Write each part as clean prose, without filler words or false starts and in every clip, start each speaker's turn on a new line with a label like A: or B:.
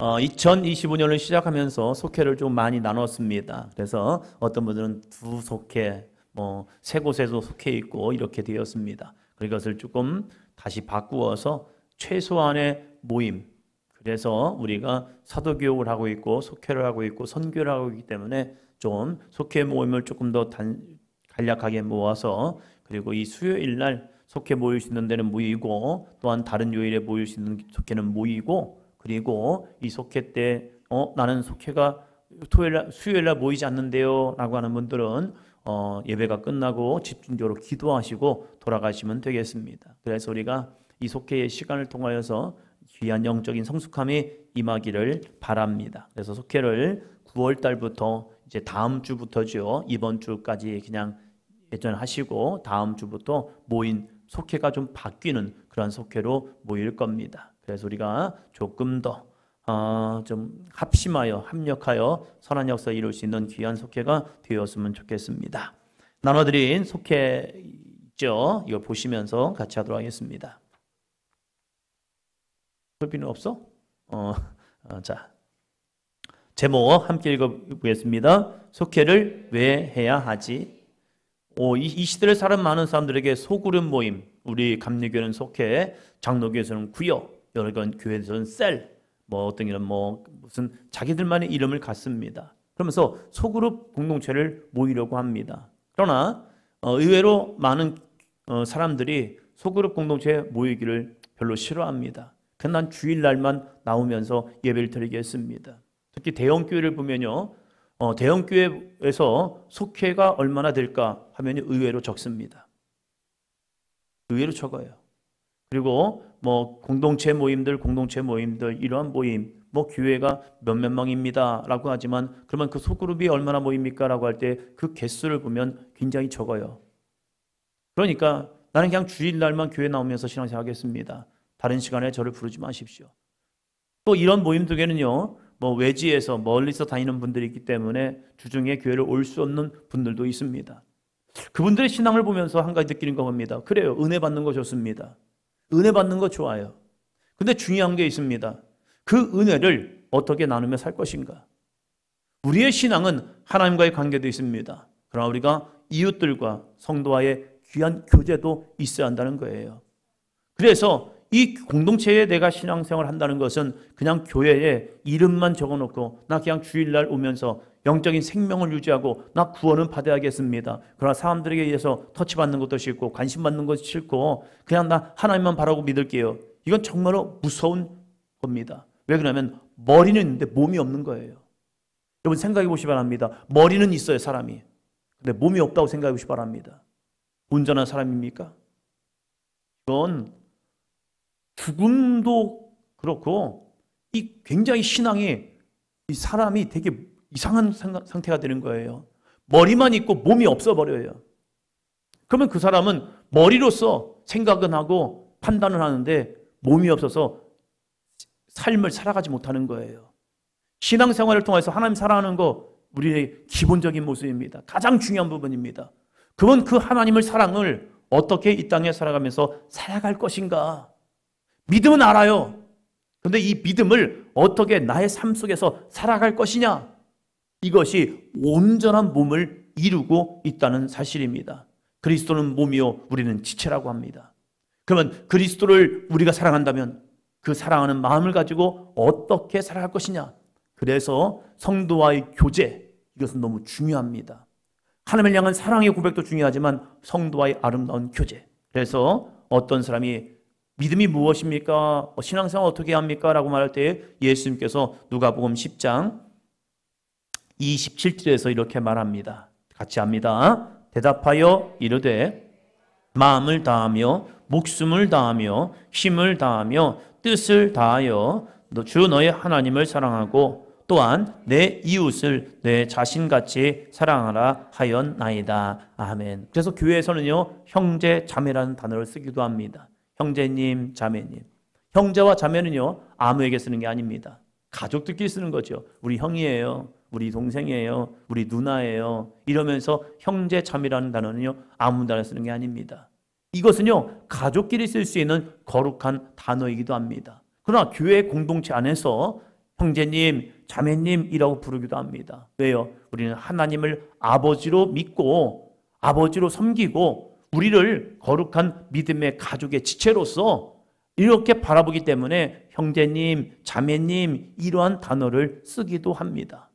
A: 2025년을 시작하면서 속회를 좀 많이 나눴습니다. 그래서 어떤 분들은 두 속회, 세 곳에도 속회 있고 이렇게 되었습니다. 그것을 조금 다시 바꾸어서 최소한의 모임. 그래서 우리가 사도교육을 하고 있고 속회를 하고 있고 선교를 하고 있기 때문에 좀 속회 모임을 조금 더 간략하게 모아서 그리고 이 수요일 날 속회 모일 수 있는 데는 모이고 또한 다른 요일에 모일 수 있는 속회는 모이고 그리고 이 속회 때 나는 속회가 수요일 날 모이지 않는데요 라고 하는 분들은 예배가 끝나고 집중적으로 기도하시고 돌아가시면 되겠습니다. 그래서 우리가 이 속회의 시간을 통하여서 귀한 영적인 성숙함이 임하기를 바랍니다. 그래서 속회를 9월 달부터 이제 다음 주부터죠. 이번 주까지 그냥 예전 하시고 다음 주부터 모인 속회가 좀 바뀌는 그런 속회로 모일 겁니다. 그래서 우리가 조금 더 좀 합심하여 합력하여 선한 역사 이룰 수 있는 귀한 속회가 되었으면 좋겠습니다. 나눠드린 속회 있죠? 이거 보시면서 같이 하도록 하겠습니다. 필요는 없어? 자, 제목 함께 읽어보겠습니다. 속회를 왜 해야 하지? 이 시대를 사는 많은 사람들에게 소그룹 모임, 우리 감리교회는 속회, 장로교회에서는 구역, 여러 교회에서는 셀, 어떤 이런 무슨 자기들만의 이름을 갖습니다. 그러면서 소그룹 공동체를 모이려고 합니다. 그러나 의외로 많은 사람들이 소그룹 공동체에 모이기를 별로 싫어합니다. 난 주일날만 나오면서 예배를 드리겠습니다. 특히 대형교회를 보면요, 대형교회에서 속회가 얼마나 될까 하면 의외로 적습니다. 의외로 적어요. 그리고 공동체 모임들 이러한 모임 교회가 몇몇 명입니다 라고 하지만 그러면 그 소그룹이 얼마나 모입니까 라고 할 때 그 개수를 보면 굉장히 적어요. 그러니까 나는 그냥 주일날만 교회 나오면서 신앙생활 하겠습니다. 다른 시간에 저를 부르지 마십시오. 또 이런 모임 중에는요, 외지에서 멀리서 다니는 분들이 있기 때문에 주중에 교회를 올 수 없는 분들도 있습니다. 그분들의 신앙을 보면서 한 가지 느끼는 겁니다. 그래요, 은혜 받는 거 좋습니다. 은혜 받는 거 좋아요. 근데 중요한 게 있습니다. 그 은혜를 어떻게 나누며 살 것인가? 우리의 신앙은 하나님과의 관계도 있습니다. 그러나 우리가 이웃들과 성도와의 귀한 교제도 있어야 한다는 거예요. 그래서 이 공동체에 내가 신앙생활을 한다는 것은 그냥 교회에 이름만 적어놓고 나 그냥 주일날 오면서 영적인 생명을 유지하고 나 구원은 받아야겠습니다. 그러나 사람들에게 의해서 터치받는 것도 싫고 관심받는 것도 싫고 그냥 나 하나님만 바라고 믿을게요. 이건 정말로 무서운 겁니다. 왜 그러냐면 머리는 있는데 몸이 없는 거예요. 여러분 생각해 보시기 바랍니다. 머리는 있어요, 사람이. 근데 몸이 없다고 생각해 보시기 바랍니다. 온전한 사람입니까? 이건 죽음도 그렇고 이 굉장히 신앙이 이 사람이 되게 이상한 상태가 되는 거예요. 머리만 있고 몸이 없어버려요. 그러면 그 사람은 머리로서 생각은 하고 판단을 하는데 몸이 없어서 삶을 살아가지 못하는 거예요. 신앙생활을 통해서 하나님 사랑하는 거 우리의 기본적인 모습입니다. 가장 중요한 부분입니다. 그건 그 하나님을 사랑을 어떻게 이 땅에 살아가면서 살아갈 것인가? 믿음은 알아요. 그런데 이 믿음을 어떻게 나의 삶 속에서 살아갈 것이냐? 이것이 온전한 몸을 이루고 있다는 사실입니다. 그리스도는 몸이요 우리는 지체라고 합니다. 그러면 그리스도를 우리가 사랑한다면 그 사랑하는 마음을 가지고 어떻게 살아갈 것이냐? 그래서 성도와의 교제, 이것은 너무 중요합니다. 하나님을 향한 사랑의 고백도 중요하지만 성도와의 아름다운 교제. 그래서 어떤 사람이 믿음이 무엇입니까? 신앙생활 어떻게 합니까? 라고 말할 때 예수님께서 누가복음 10장 27절에서 이렇게 말합니다. 같이 합니다. 대답하여 이르되 마음을 다하며 목숨을 다하며 힘을 다하며 뜻을 다하여 주 너의 하나님을 사랑하고 또한 내 이웃을 내 자신같이 사랑하라 하였나이다. 아멘. 그래서 교회에서는요, 형제 자매라는 단어를 쓰기도 합니다. 형제님, 자매님. 형제와 자매는요, 아무에게 쓰는 게 아닙니다. 가족들끼리 쓰는 거죠. 우리 형이에요. 우리 동생이에요. 우리 누나예요. 이러면서 형제 자매라는 단어는요, 아무 단어 쓰는 게 아닙니다. 이것은요, 가족끼리 쓸 수 있는 거룩한 단어이기도 합니다. 그러나 교회 공동체 안에서 형제님, 자매님이라고 부르기도 합니다. 왜요? 우리는 하나님을 아버지로 믿고 아버지로 섬기고 우리를 거룩한 믿음의 가족의 지체로서 이렇게 바라보기 때문에 형제님, 자매님 이러한 단어를 쓰기도 합니다.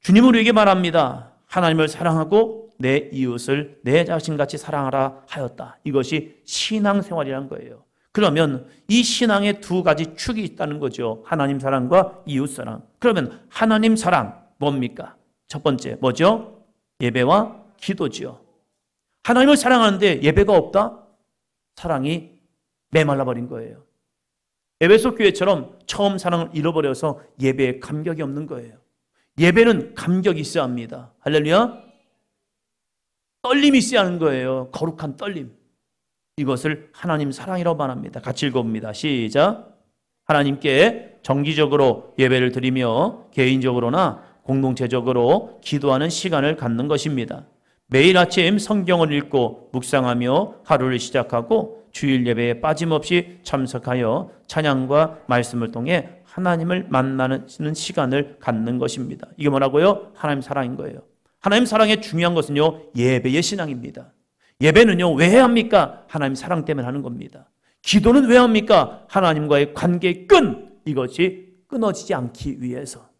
A: 주님은 우리에게 말합니다. 하나님을 사랑하고 내 이웃을 내 자신같이 사랑하라 하였다. 이것이 신앙생활이라는 거예요. 그러면 이 신앙에 두 가지 축이 있다는 거죠. 하나님 사랑과 이웃 사랑. 그러면 하나님 사랑 뭡니까? 첫 번째 뭐죠? 예배와 기도지요. 하나님을 사랑하는데 예배가 없다? 사랑이 메말라 버린 거예요. 에베소 교회처럼 처음 사랑을 잃어버려서 예배에 감격이 없는 거예요. 예배는 감격이 있어야 합니다. 할렐루야. 떨림이 있어야 하는 거예요. 거룩한 떨림. 이것을 하나님 사랑이라고 말합니다. 같이 읽어봅니다. 시작. 하나님께 정기적으로 예배를 드리며 개인적으로나 공동체적으로 기도하는 시간을 갖는 것입니다. 매일 아침 성경을 읽고 묵상하며 하루를 시작하고 주일 예배에 빠짐없이 참석하여 찬양과 말씀을 통해 하나님을 만나는 시간을 갖는 것입니다. 이게 뭐라고요? 하나님 사랑인 거예요. 하나님 사랑의 중요한 것은요, 예배의 신앙입니다. 예배는요, 왜 해야 합니까? 하나님 사랑 때문에 하는 겁니다. 기도는 왜 합니까? 하나님과의 관계의 끈, 이것이 끊어지지 않기 위해서.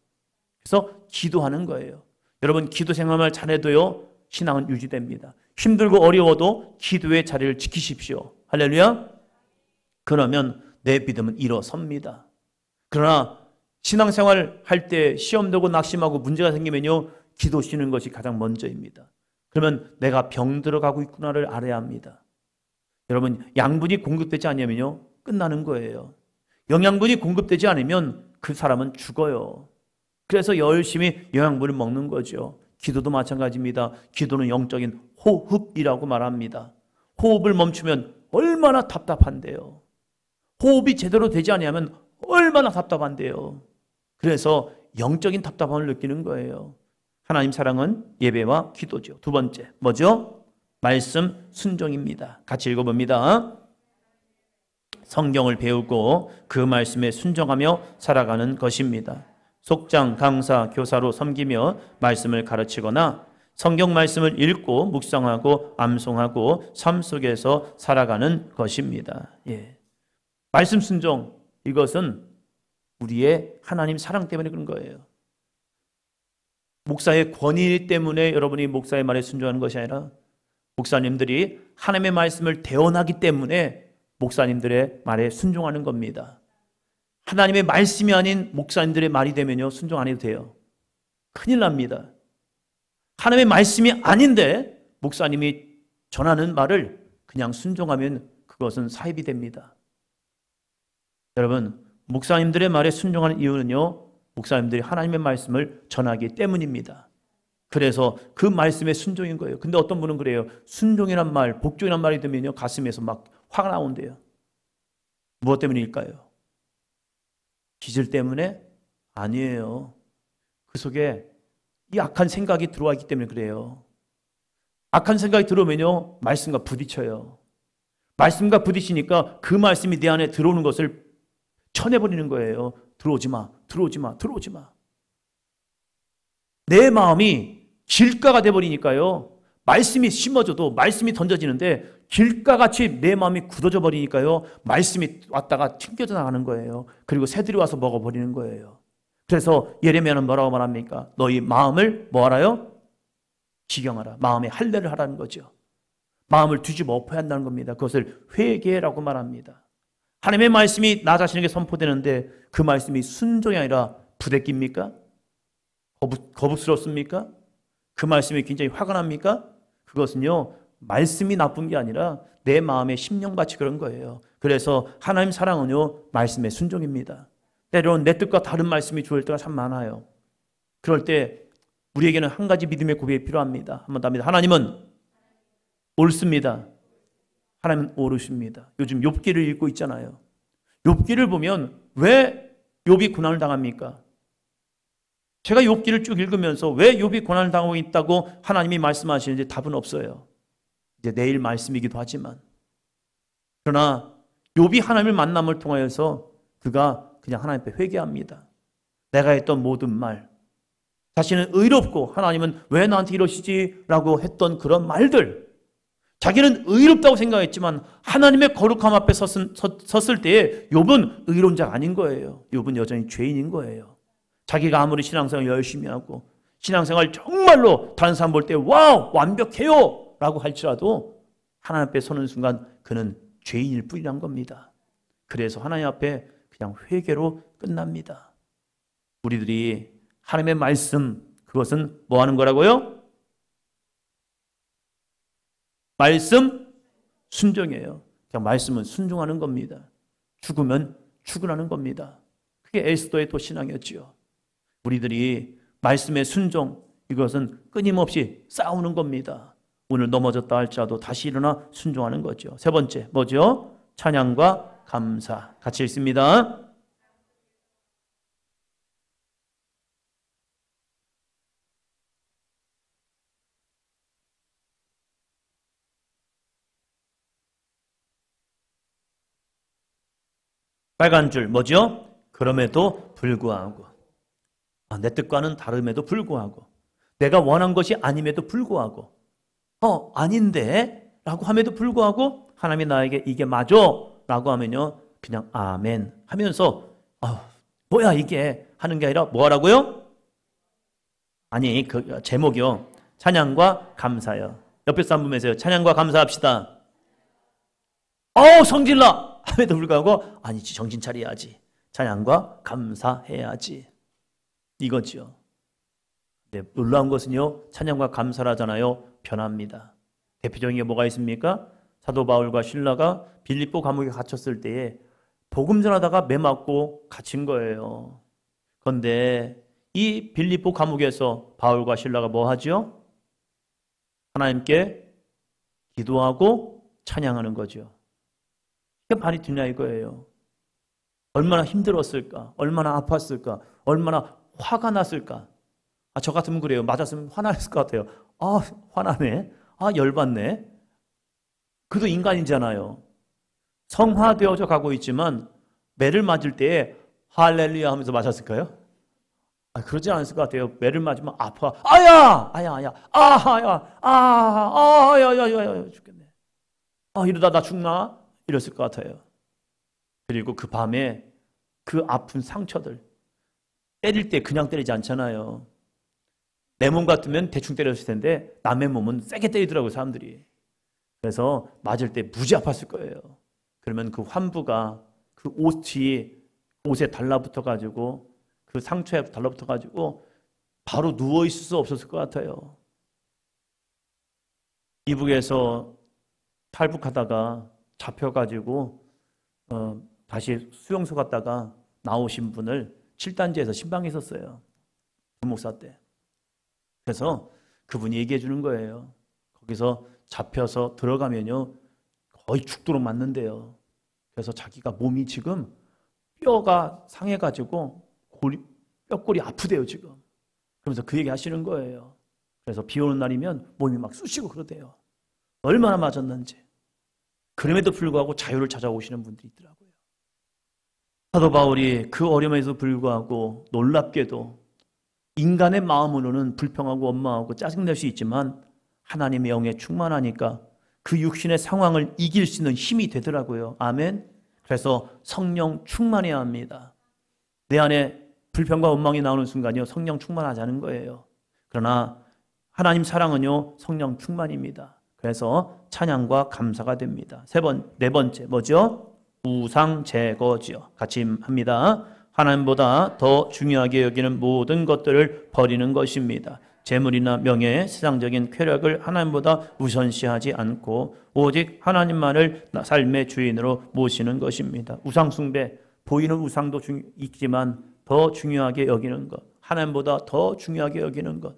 A: 그래서 기도하는 거예요. 여러분, 기도 생활을 잘해도요, 신앙은 유지됩니다. 힘들고 어려워도 기도의 자리를 지키십시오. 할렐루야. 그러면 내 믿음은 일어섭니다. 그러나 신앙생활 할 때 시험되고 낙심하고 문제가 생기면요, 기도 쉬는 것이 가장 먼저입니다. 그러면 내가 병 들어가고 있구나를 알아야 합니다. 여러분, 양분이 공급되지 않으면요, 끝나는 거예요. 영양분이 공급되지 않으면 그 사람은 죽어요. 그래서 열심히 영양분을 먹는 거죠. 기도도 마찬가지입니다. 기도는 영적인 호흡이라고 말합니다. 호흡을 멈추면 얼마나 답답한데요. 호흡이 제대로 되지 않으면 얼마나 답답한데요. 그래서 영적인 답답함을 느끼는 거예요. 하나님 사랑은 예배와 기도죠. 두 번째 뭐죠? 말씀 순종입니다. 같이 읽어봅니다. 성경을 배우고 그 말씀에 순종하며 살아가는 것입니다. 속장, 강사, 교사로 섬기며 말씀을 가르치거나 성경 말씀을 읽고 묵상하고 암송하고 삶 속에서 살아가는 것입니다. 예. 말씀 순종, 이것은 우리의 하나님 사랑 때문에 그런 거예요. 목사의 권위 때문에 여러분이 목사의 말에 순종하는 것이 아니라 목사님들이 하나님의 말씀을 대언하기 때문에 목사님들의 말에 순종하는 겁니다. 하나님의 말씀이 아닌 목사님들의 말이 되면요, 순종 안 해도 돼요. 큰일 납니다. 하나님의 말씀이 아닌데 목사님이 전하는 말을 그냥 순종하면 그것은 사입이 됩니다. 여러분, 목사님들의 말에 순종하는 이유는요, 목사님들이 하나님의 말씀을 전하기 때문입니다. 그래서 그 말씀에 순종인 거예요. 근데 어떤 분은 그래요. 순종이란 말, 복종이란 말이 들면요, 가슴에서 막 화가 나온대요. 무엇 때문일까요? 기질 때문에? 아니에요. 그 속에 이 악한 생각이 들어와 있기 때문에 그래요. 악한 생각이 들어오면요, 말씀과 부딪혀요. 말씀과 부딪히니까 그 말씀이 내 안에 들어오는 것을 쳐내버리는 거예요. 들어오지 마, 들어오지 마, 들어오지 마. 내 마음이 길가가 돼버리니까요, 말씀이 심어져도 말씀이 던져지는데 길가같이 내 마음이 굳어져 버리니까요, 말씀이 왔다가 튕겨져 나가는 거예요. 그리고 새들이 와서 먹어버리는 거예요. 그래서 예레미야는 뭐라고 말합니까? 너희 마음을 뭐하라요? 지경하라. 마음에 할례를 하라는 거죠. 마음을 뒤집어 엎어야 한다는 겁니다. 그것을 회개라고 말합니다. 하나님의 말씀이 나 자신에게 선포되는데 그 말씀이 순종이 아니라 부대낍니까? 거북스럽습니까? 그 말씀이 굉장히 화가 납니까? 그것은요, 말씀이 나쁜 게 아니라 내 마음의 심령같이 그런 거예요. 그래서 하나님 사랑은요, 말씀의 순종입니다. 때로는 내 뜻과 다른 말씀이 주어질 때가 참 많아요. 그럴 때 우리에게는 한 가지 믿음의 고백이 필요합니다. 한 번 더 합니다. 하나님은 옳습니다. 하나님은 옳으십니다. 요즘 욥기를 읽고 있잖아요. 욥기를 보면 왜 욥이 고난을 당합니까? 제가 욥기를 쭉 읽으면서 왜 욥이 고난을 당하고 있다고 하나님이 말씀하시는지 답은 없어요. 이제 내일 말씀이기도 하지만, 그러나 욥이 하나님을 만남을 통하여서 그가 그냥 하나님 앞에 회개합니다. 내가 했던 모든 말, 자신은 의롭고 하나님은 왜 나한테 이러시지? 라고 했던 그런 말들, 자기는 의롭다고 생각했지만 하나님의 거룩함 앞에 섰을 때에 욥은 의로운 자가 아닌 거예요. 욥은 여전히 죄인인 거예요. 자기가 아무리 신앙생활 열심히 하고 신앙생활 정말로 다른 사람 볼 때 와우 완벽해요 라고 할지라도 하나님 앞에 서는 순간 그는 죄인일 뿐이란 겁니다. 그래서 하나님 앞에 그냥 회개로 끝납니다. 우리들이 하나님의 말씀, 그것은 뭐 하는 거라고요? 말씀 순종이에요. 그냥 말씀은 순종하는 겁니다. 죽으면 죽으라는 겁니다. 그게 에스더의 또 신앙이었지요. 우리들이 말씀의 순종, 이것은 끊임없이 싸우는 겁니다. 오늘 넘어졌다 할지라도 다시 일어나 순종하는 거죠. 세 번째 뭐죠? 찬양과 감사. 같이 읽습니다. 빨간 줄 뭐죠? 그럼에도 불구하고, 내 뜻과는 다름에도 불구하고, 내가 원한 것이 아님에도 불구하고, 아닌데? 라고 함에도 불구하고 하나님이 나에게 이게 맞아 라고 하면요 그냥 아멘 하면서 뭐야 이게 하는 게 아니라 뭐 하라고요? 아니 그 제목이요, 찬양과 감사요. 옆에 사람 보면서요, 찬양과 감사합시다. 성질나 함에도 불구하고 아니지, 정신 차려야지, 찬양과 감사해야지, 이거지요. 네, 놀라운 것은요, 찬양과 감사라잖아요, 변합니다. 대표적인 게 뭐가 있습니까? 사도 바울과 실라가 빌립보 감옥에 갇혔을 때에 복음 전하다가 매 맞고 갇힌 거예요. 그런데 이 빌립보 감옥에서 바울과 실라가 뭐 하죠? 하나님께 기도하고 찬양하는 거죠. 이게 말이 되냐 이거예요. 얼마나 힘들었을까, 얼마나 아팠을까, 얼마나 화가 났을까. 저 같으면 그래요. 맞았으면 화났을 것 같아요. 화나네, 열받네. 그도 인간이잖아요. 성화되어져 가고 있지만 매를 맞을 때에 할렐루야 하면서 맞았을까요? 그러지 않았을 것 같아요. 매를 맞으면 아파. 아야 죽겠네. 이러다 나 죽나? 이랬을 것 같아요. 그리고 그 밤에 그 아픈 상처들, 때릴 때 그냥 때리지 않잖아요. 내 몸 같으면 대충 때렸을 텐데 남의 몸은 세게 때리더라고요, 사람들이. 그래서 맞을 때 무지 아팠을 거예요. 그러면 그 환부가 그 옷에 달라붙어가지고, 그 상처에 달라붙어가지고 바로 누워있을 수 없었을 것 같아요. 이북에서 탈북하다가 잡혀가지고 다시 수용소 갔다가 나오신 분을 7단지에서 신방했었어요, 부목사 때. 그래서 그분이 얘기해 주는 거예요. 거기서 잡혀서 들어가면요 거의 죽도록 맞는데요. 그래서 자기가 몸이 지금 뼈가 상해가지고 뼈골이 아프대요 지금. 그러면서 그 얘기 하시는 거예요. 그래서 비 오는 날이면 몸이 막 쑤시고 그러대요. 얼마나 맞았는지. 그럼에도 불구하고 자유를 찾아오시는 분들이 있더라고요. 사도 바울이 그 어려움에도 불구하고 놀랍게도 인간의 마음으로는 불평하고 원망하고 짜증낼 수 있지만 하나님의 영에 충만하니까 그 육신의 상황을 이길 수 있는 힘이 되더라고요. 아멘. 그래서 성령 충만해야 합니다. 내 안에 불평과 원망이 나오는 순간요 성령 충만하지 않은 거예요. 그러나 하나님 사랑은요 성령 충만입니다. 그래서 찬양과 감사가 됩니다. 네 번째 뭐죠? 우상 제거지요. 같이 합니다. 하나님보다 더 중요하게 여기는 모든 것들을 버리는 것입니다. 재물이나 명예, 세상적인 쾌락을 하나님보다 우선시하지 않고 오직 하나님만을 삶의 주인으로 모시는 것입니다. 우상 숭배, 보이는 우상도 있지만 더 중요하게 여기는 것, 하나님보다 더 중요하게 여기는 것.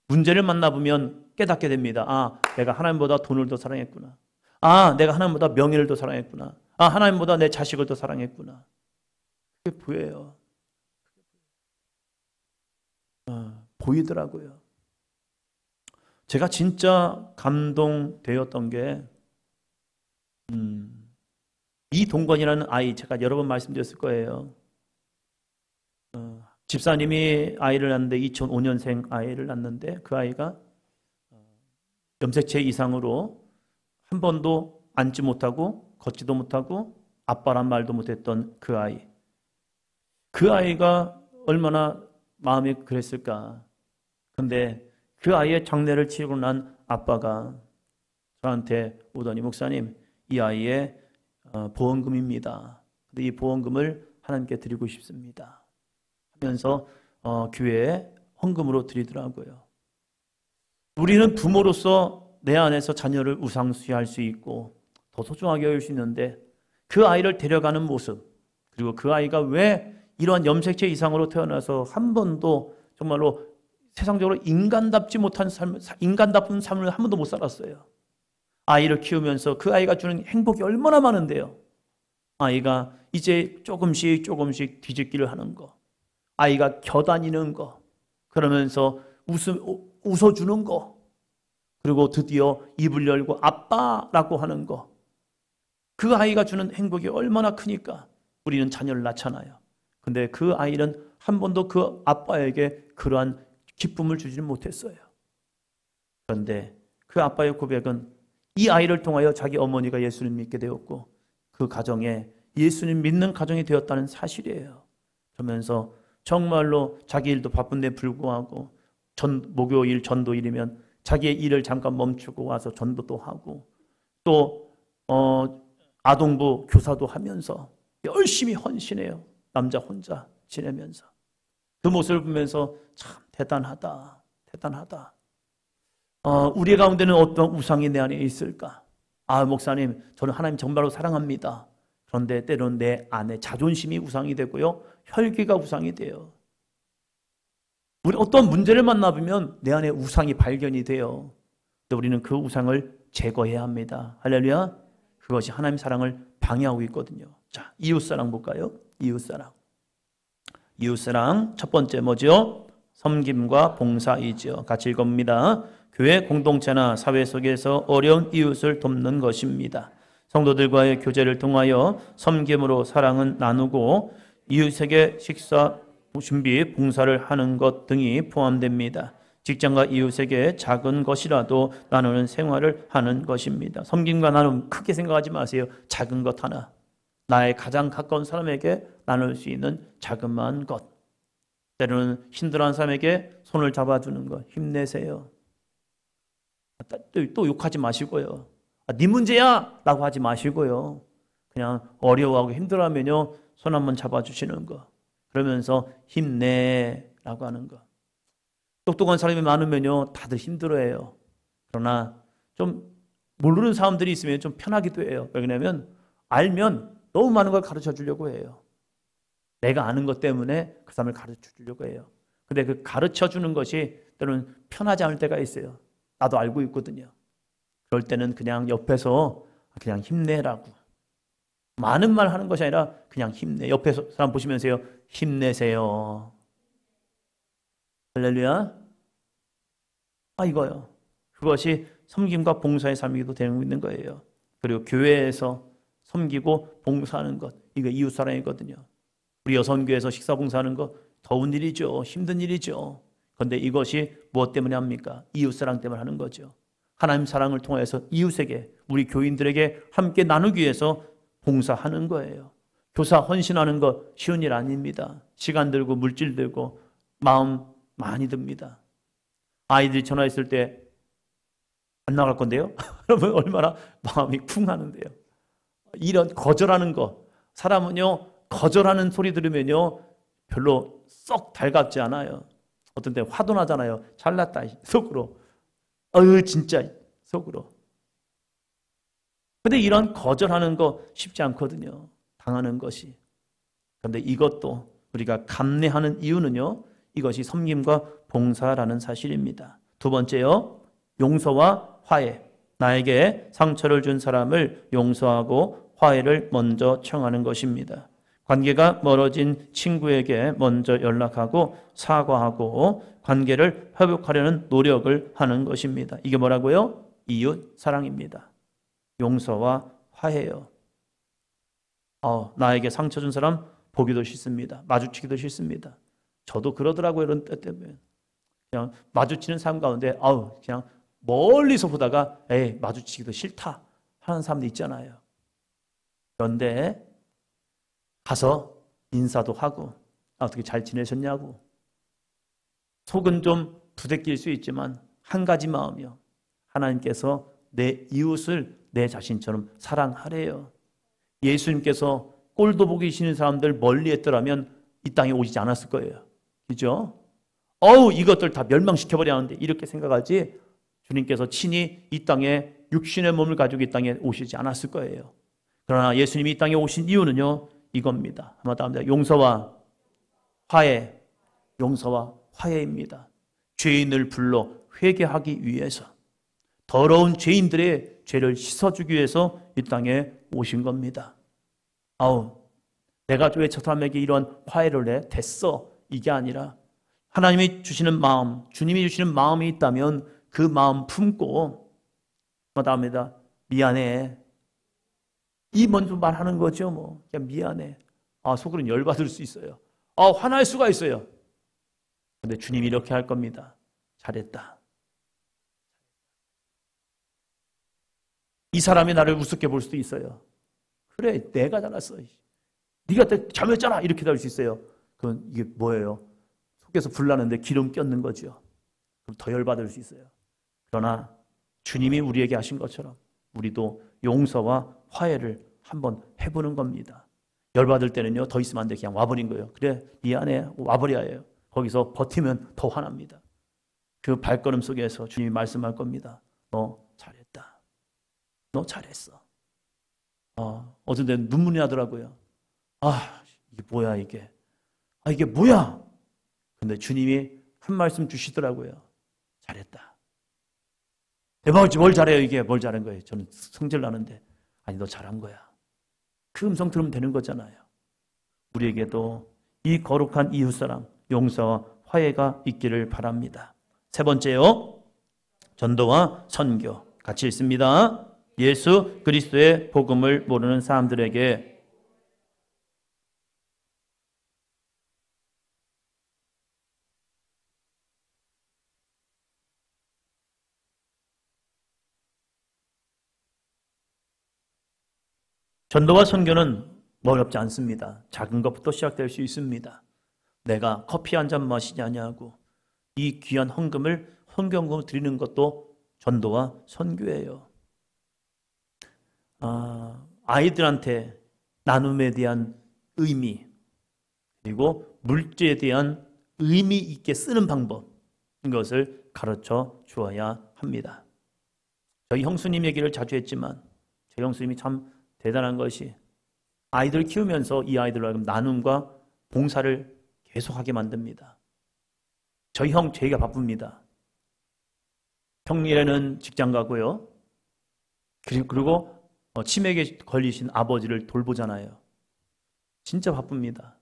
A: 문제를 만나보면 깨닫게 됩니다. 내가 하나님보다 돈을 더 사랑했구나. 내가 하나님보다 명예를 더 사랑했구나. 하나님보다 내 자식을 더 사랑했구나. 그게 보여요. 보이더라고요. 제가 진짜 감동되었던 게 이동건이라는 아이, 제가 여러 번 말씀드렸을 거예요. 집사님이 아이를 낳는데 2005년생 아이를 낳는데 그 아이가 염색체 이상으로 한 번도 앉지 못하고 걷지도 못하고 아빠란 말도 못했던 그 아이. 그 아이가 얼마나 마음이 그랬을까. 근데 그 아이의 장례를 치르고 난 아빠가 저한테 오더니 목사님 이 아이의 보험금입니다. 근데 이 보험금을 하나님께 드리고 싶습니다. 하면서 교회에 헌금으로 드리더라고요. 우리는 부모로서 내 안에서 자녀를 우상시할 수 있고 더 소중하게 여길 수 있는데 그 아이를 데려가는 모습 그리고 그 아이가 왜 이러한 염색체 이상으로 태어나서 한 번도 정말로 세상적으로 인간답지 못한 삶, 인간답은 삶을 한 번도 못 살았어요. 아이를 키우면서 그 아이가 주는 행복이 얼마나 많은데요. 아이가 이제 조금씩 뒤집기를 하는 거, 아이가 겨다니는 거, 그러면서 웃어주는 거, 그리고 드디어 입을 열고 아빠라고 하는 거, 그 아이가 주는 행복이 얼마나 크니까 우리는 자녀를 낳잖아요. 근데 그 아이는 한 번도 그 아빠에게 그러한 기쁨을 주지는 못했어요. 그런데 그 아빠의 고백은 이 아이를 통하여 자기 어머니가 예수님 믿게 되었고 그 가정에 예수님 믿는 가정이 되었다는 사실이에요. 그러면서 정말로 자기 일도 바쁜데 불구하고 목요일 전도일이면 자기의 일을 잠깐 멈추고 와서 전도도 하고 또 아동부 교사도 하면서 열심히 헌신해요. 남자 혼자 지내면서 그 모습을 보면서 참 대단하다. 우리 가운데는 어떤 우상이 내 안에 있을까? 목사님 저는 하나님 정말로 사랑합니다. 그런데 때로는 내 안에 자존심이 우상이 되고요. 혈기가 우상이 돼요. 우리 어떤 문제를 만나보면 내 안에 우상이 발견이 돼요. 근데 우리는 그 우상을 제거해야 합니다. 할렐루야. 그것이 하나님 사랑을 방해하고 있거든요. 자, 이웃사랑 볼까요? 이웃사랑 첫 번째 뭐죠? 섬김과 봉사이지요. 같이 읽어봅니다. 교회 공동체나 사회 속에서 어려운 이웃을 돕는 것입니다. 성도들과의 교제를 통하여 섬김으로 사랑은 나누고 이웃에게 식사 준비, 봉사를 하는 것 등이 포함됩니다. 직장과 이웃에게 작은 것이라도 나누는 생활을 하는 것입니다. 섬김과 나눔 크게 생각하지 마세요. 작은 것 하나. 나의 가장 가까운 사람에게 나눌 수 있는 자그마한 것. 때로는 힘들어하는 사람에게 손을 잡아주는 것. 힘내세요. 또 욕하지 마시고요. 네 문제야! 라고 하지 마시고요. 그냥 어려워하고 힘들어하면요. 손 한번 잡아주시는 거. 그러면서 힘내라고 하는 거. 똑똑한 사람이 많으면요. 다들 힘들어해요. 그러나 좀 모르는 사람들이 있으면 좀 편하기도 해요. 왜냐하면 알면 너무 많은 걸 가르쳐 주려고 해요. 내가 아는 것 때문에 그 사람을 가르쳐 주려고 해요. 근데 그 가르쳐 주는 것이 때로는 편하지 않을 때가 있어요. 나도 알고 있거든요. 그럴 때는 그냥 옆에서 그냥 힘내라고. 많은 말 하는 것이 아니라 그냥 힘내. 옆에 사람 보시면서요. 힘내세요. 할렐루야. 이거요. 그것이 섬김과 봉사의 삶이기도 되는 거예요. 그리고 교회에서 섬기고 봉사하는 것. 이거 이웃사랑이거든요. 우리 여성교회에서 식사 봉사하는 것 더운 일이죠. 힘든 일이죠. 그런데 이것이 무엇 때문에 합니까? 이웃사랑 때문에 하는 거죠. 하나님 사랑을 통해서 이웃에게 우리 교인들에게 함께 나누기 위해서 봉사하는 거예요. 교사 헌신하는 것 쉬운 일 아닙니다. 시간 들고 물질 들고 마음 많이 듭니다. 아이들이 전화했을 때 안 나갈 건데요. 여러분 얼마나 마음이 쿵 하는데요. 이런 거절하는 거 사람은요 거절하는 소리 들으면요 별로 썩 달갑지 않아요. 어떤 때 화도 나잖아요. 잘났다 속으로. 진짜 속으로. 근데 이런 거절하는 거 쉽지 않거든요. 당하는 것이. 그런데 이것도 우리가 감내하는 이유는요. 이것이 섬김과 봉사라는 사실입니다. 두 번째요. 용서와 화해. 나에게 상처를 준 사람을 용서하고 화해를 먼저 청하는 것입니다. 관계가 멀어진 친구에게 먼저 연락하고 사과하고 관계를 회복하려는 노력을 하는 것입니다. 이게 뭐라고요? 이웃 사랑입니다. 용서와 화해요. 나에게 상처 준 사람 보기도 싫습니다. 마주치기도 싫습니다. 저도 그러더라고요. 이런 때 때문에 그냥 마주치는 사람 가운데 그냥 멀리서 보다가 에이 마주치기도 싫다 하는 사람도 있잖아요. 그런데 가서 인사도 하고 어떻게 잘 지내셨냐고, 속은 좀 부대낄 수 있지만 한 가지 마음이요, 하나님께서 내 이웃을 내 자신처럼 사랑하래요. 예수님께서 꼴도 보기 싫은 사람들 멀리 했더라면 이 땅에 오시지 않았을 거예요. 그죠? 이것들 다 멸망시켜버려야 하는데 이렇게 생각하지 주님께서 친히 이 땅에 육신의 몸을 가지고 이 땅에 오시지 않았을 거예요. 그러나 예수님이 이 땅에 오신 이유는요, 이겁니다. 한마디로 합니다. 용서와 화해, 용서와 화해입니다. 죄인을 불러 회개하기 위해서, 더러운 죄인들의 죄를 씻어주기 위해서 이 땅에 오신 겁니다. 내가 왜 저 사람에게 이런 화해를 해? 됐어. 이게 아니라 하나님이 주시는 마음, 주님이 주시는 마음이 있다면 그 마음 품고 합니다. 미안해. 이 먼저 말하는 거죠. 뭐 그냥 미안해. 속으로는 열받을 수 있어요. 화날 수가 있어요. 근데 주님이 이렇게 할 겁니다. 잘했다. 이 사람이 나를 우습게 볼 수도 있어요. 그래, 내가 잘났어. 네가 잘못했잖아. 이렇게 될 수 있어요. 그건 이게 뭐예요? 속에서 불나는데 기름 꼈는 거죠. 그럼 더 열받을 수 있어요. 그러나 주님이 우리에게 하신 것처럼 우리도 용서와 화해를 한번 해보는 겁니다. 열받을 때는요, 더 있으면 안 돼. 그냥 와버린 거예요. 그래, 미안해. 와버려야 해요. 거기서 버티면 더 화납니다. 그 발걸음 속에서 주님이 말씀할 겁니다. 너 잘했다. 너 잘했어. 어떤 데는 눈물이 나더라고요. 이게 뭐야 이게. 이게 뭐야. 근데 주님이 한 말씀 주시더라고요. 잘했다. 대박이지, 뭘 잘해요 이게. 뭘 잘한 거예요. 저는 성질 나는데. 아니, 너 잘한 거야. 그 음성 들으면 되는 거잖아요. 우리에게도 이 거룩한 이웃사랑, 용서와 화해가 있기를 바랍니다. 세 번째요, 전도와 선교. 같이 읽습니다. 예수 그리스도의 복음을 모르는 사람들에게 전도와 선교는 어렵지 않습니다. 작은 것부터 시작될 수 있습니다. 내가 커피 한 잔 마시냐냐고 이 귀한 헌금을 헌금으로 드리는 것도 전도와 선교예요. 아이들한테 나눔에 대한 의미, 그리고 물질에 대한 의미 있게 쓰는 방법, 이것을 가르쳐 주어야 합니다. 저희 형수님 얘기를 자주 했지만 저희 형수님이 참 대단한 것이 아이들 키우면서 이 아이들로 나눔과 봉사를 계속하게 만듭니다. 저희 형 제가 바쁩니다. 평일에는 직장 가고요. 그리고 치매에 걸리신 아버지를 돌보잖아요. 진짜 바쁩니다.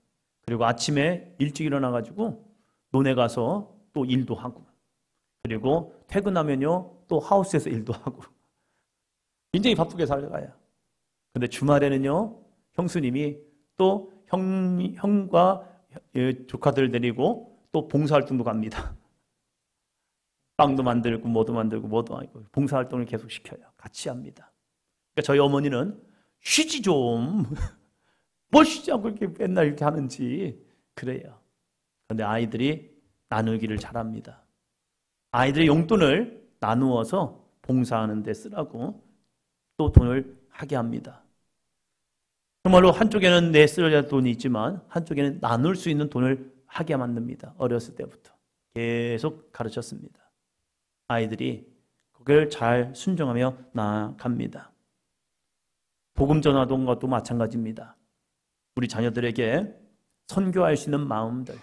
A: 그리고 아침에 일찍 일어나가지고 논에 가서 또 일도 하고, 그리고 퇴근하면요 또 하우스에서 일도 하고 굉장히 바쁘게 살아가요. 근데 주말에는요 형수님이 또 형과 조카들 데리고 또 봉사활동도 갑니다. 빵도 만들고 뭐도 하고 봉사활동을 계속 시켜요. 같이 합니다. 그러니까 저희 어머니는 쉬지 좀. 뭘 쉬지 않고 이렇게 맨날 이렇게 하는지 그래요. 그런데 아이들이 나누기를 잘합니다. 아이들의 용돈을 나누어서 봉사하는 데 쓰라고 또 돈을 하게 합니다. 정말로 한쪽에는 내 쓸 돈이 있지만 한쪽에는 나눌 수 있는 돈을 하게 만듭니다. 어렸을 때부터 계속 가르쳤습니다. 아이들이 그걸 잘 순종하며 나아갑니다. 복음 전하던 것도 마찬가지입니다. 우리 자녀들에게 선교할 수 있는 마음들,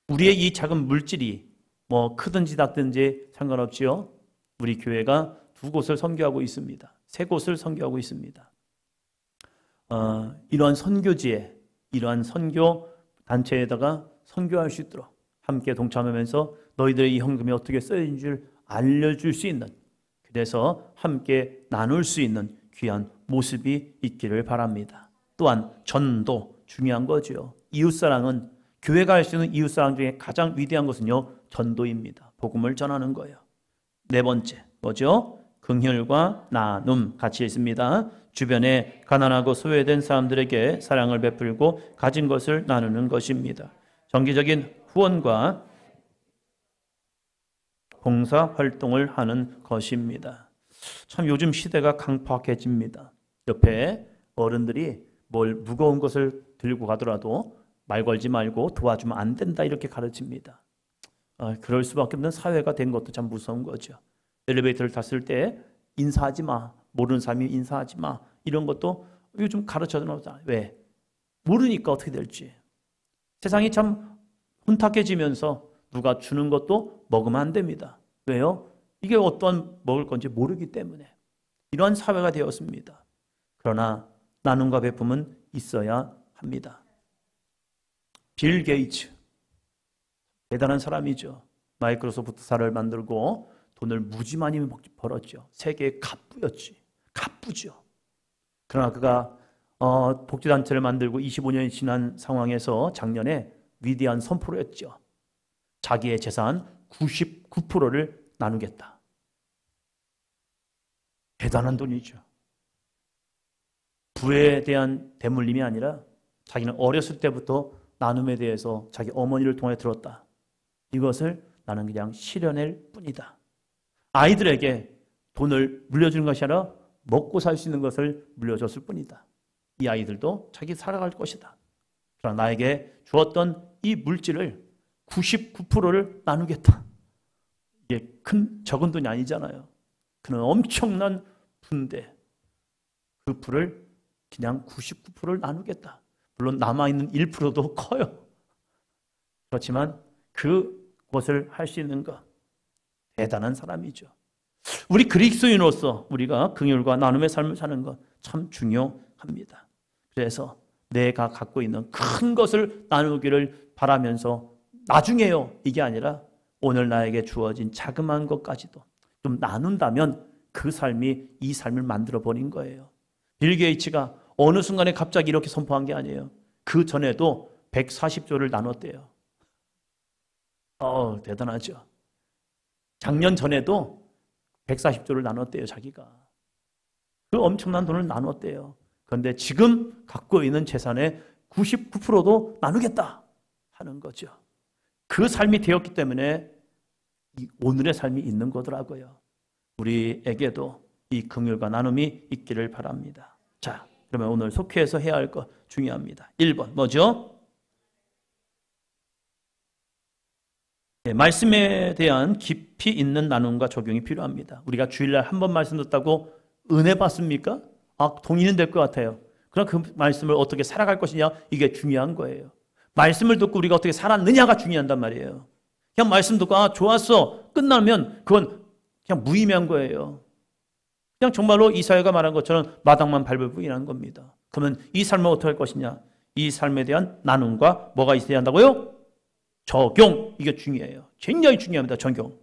A: 우리의 이 작은 물질이 뭐 크든지 작든지 상관없지요. 우리 교회가 2곳을 선교하고 있습니다. 3곳을 선교하고 있습니다. 이러한 선교지에, 이러한 선교 단체에다가 선교할 수 있도록 함께 동참하면서 너희들의 이 헌금이 어떻게 쓰여진 줄 알려줄 수 있는, 그래서 함께 나눌 수 있는 귀한 모습이 있기를 바랍니다. 또한 전도 중요한 거죠. 이웃사랑은 교회가 할 수 있는 이웃사랑 중에 가장 위대한 것은요, 전도입니다. 복음을 전하는 거예요. 네 번째, 뭐죠? 긍휼과 나눔 같이 있습니다. 주변에 가난하고 소외된 사람들에게 사랑을 베풀고 가진 것을 나누는 것입니다. 정기적인 후원과 봉사 활동을 하는 것입니다. 참 요즘 시대가 강팍해집니다. 옆에 어른들이 뭘 무거운 것을 들고 가더라도 말 걸지 말고 도와주면 안 된다 이렇게 가르칩니다. 그럴 수밖에 없는 사회가 된 것도 참 무서운 거죠. 엘리베이터를 탔을 때 인사하지 마, 모르는 사람이 인사하지 마, 이런 것도 요즘 가르쳐주는 거잖아요. 왜? 모르니까 어떻게 될지. 세상이 참 혼탁해지면서 누가 주는 것도 먹으면 안 됩니다. 왜요? 이게 어떤 먹을 건지 모르기 때문에. 이러한 사회가 되었습니다. 그러나 나눔과 베품은 있어야 합니다. 빌 게이츠, 대단한 사람이죠. 마이크로소프트사를 만들고 돈을 무지 많이 벌었죠. 세계의 갑부였지. 갑부죠. 그러나 그가 복지단체를 만들고 25년이 지난 상황에서 작년에 위대한 선포를 했죠. 자기의 재산 99%를 나누겠다. 대단한 돈이죠. 부에 대한 대물림이 아니라 자기는 어렸을 때부터 나눔에 대해서 자기 어머니를 통해 들었다. 이것을 나는 그냥 실현할 뿐이다. 아이들에게 돈을 물려주는 것이 아니라 먹고 살 수 있는 것을 물려줬을 뿐이다. 이 아이들도 자기 살아갈 것이다. 그러나 나에게 주었던 이 물질을 99%를 나누겠다. 이게 적은 돈이 아니잖아요. 그는 엄청난 부인데 그 부를 그냥 99%를 나누겠다. 물론 남아있는 1%도 커요. 그렇지만 그것을 할 수 있는 것, 대단한 사람이죠. 우리 그리스도인으로서 우리가 긍휼과 나눔의 삶을 사는 것 참 중요합니다. 그래서 내가 갖고 있는 큰 것을 나누기를 바라면서 나중에요, 이게 아니라 오늘 나에게 주어진 자그마한 것까지도 좀 나눈다면 그 삶이 이 삶을 만들어버린 거예요. 빌 게이츠가 어느 순간에 갑자기 이렇게 선포한 게 아니에요. 그 전에도 140조를 나눴대요. 대단하죠. 작년 전에도 140조를 나눴대요, 자기가. 그 엄청난 돈을 나눴대요. 그런데 지금 갖고 있는 재산의 99%도 나누겠다 하는 거죠. 그 삶이 되었기 때문에 오늘의 삶이 있는 거더라고요. 우리에게도 이 긍휼과 나눔이 있기를 바랍니다. 자, 그러면 오늘 속회에서 해야 할 거 중요합니다. 1번 뭐죠? 네, 말씀에 대한 깊이 있는 나눔과 적용이 필요합니다. 우리가 주일날 한 번 말씀 듣다고 은혜 받습니까? 동의는 될 것 같아요. 그럼 그 말씀을 어떻게 살아갈 것이냐, 이게 중요한 거예요. 말씀을 듣고 우리가 어떻게 살았느냐가 중요한단 말이에요. 그냥 말씀 듣고 좋았어 끝나면 그건 그냥 무의미한 거예요. 그냥 정말로 이사야가 말한 것처럼 마당만 밟을 뿐이라는 겁니다. 그러면 이 삶을 어떻게 할 것이냐, 이 삶에 대한 나눔과 뭐가 있어야 한다고요? 적용, 이게 중요해요. 굉장히 중요합니다. 적용.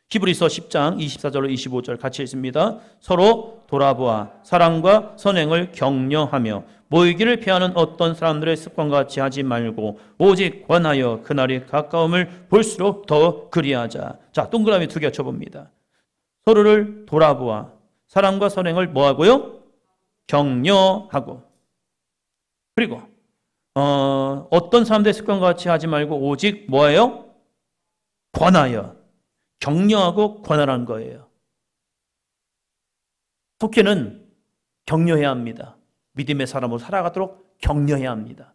A: 히브리서 10장 24절로 25절 같이 읽습니다. 서로 돌아보아 사랑과 선행을 격려하며 모이기를 피하는 어떤 사람들의 습관과 같이 하지 말고 오직 권하여 그날이 가까움을 볼수록 더 그리하자. 자, 동그라미 2개 쳐봅니다. 서로를 돌아보아 사랑과 선행을 뭐하고요? 격려하고. 그리고 어떤 사람들의 습관과 같이 하지 말고 오직 뭐예요? 권하여. 격려하고 권하라는 거예요. 속회는 격려해야 합니다. 믿음의 사람으로 살아가도록 격려해야 합니다.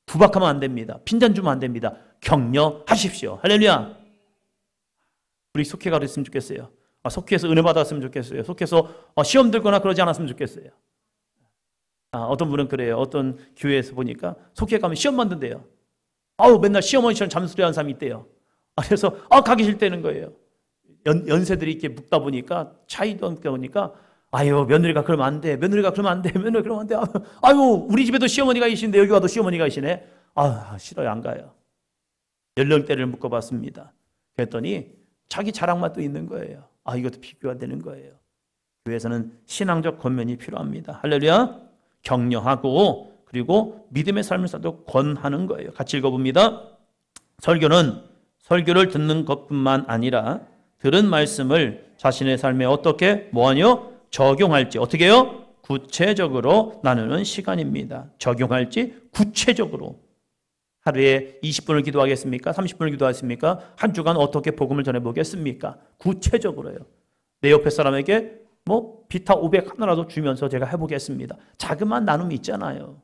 A: 구박하면 안 됩니다. 핀잔 주면 안 됩니다. 격려하십시오. 할렐루야. 우리 속회가 그랬으면 좋겠어요. 속회에서 은혜 받았으면 좋겠어요. 속회에서 시험 들거나 그러지 않았으면 좋겠어요. 어떤 분은 그래요. 어떤 교회에서 보니까 속회 가면 시험만 든대요. 맨날 시어머니처럼 잠수리하는 사람이 있대요. 그래서 가기 싫다는 거예요. 연세들이 이렇게 묵다 보니까 차이도 없다 보니까 며느리가 그러면 안 돼. 며느리가 그러면 안 돼. 며느리가 그러면 안 돼. 우리 집에도 시어머니가 계신데 여기 와도 시어머니가 계시네. 싫어요. 안 가요. 연령대를 묶어봤습니다. 그랬더니 자기 자랑만 또 있는 거예요. 이것도 비교가 되는 거예요. 교회에서는 신앙적 권면이 필요합니다. 할렐루야. 격려하고 그리고 믿음의 삶을 살도록 권하는 거예요. 같이 읽어봅니다. 설교를 듣는 것뿐만 아니라 들은 말씀을 자신의 삶에 어떻게 뭐하뇨? 적용할지 어떻게 해요? 구체적으로 나누는 시간입니다. 적용할지 구체적으로. 하루에 20분을 기도하겠습니까? 30분을 기도하겠습니까? 한 주간 어떻게 복음을 전해보겠습니까? 구체적으로요. 내 옆에 사람에게 비타 500 하나라도 주면서 제가 해보겠습니다. 자그마한 나눔이 있잖아요.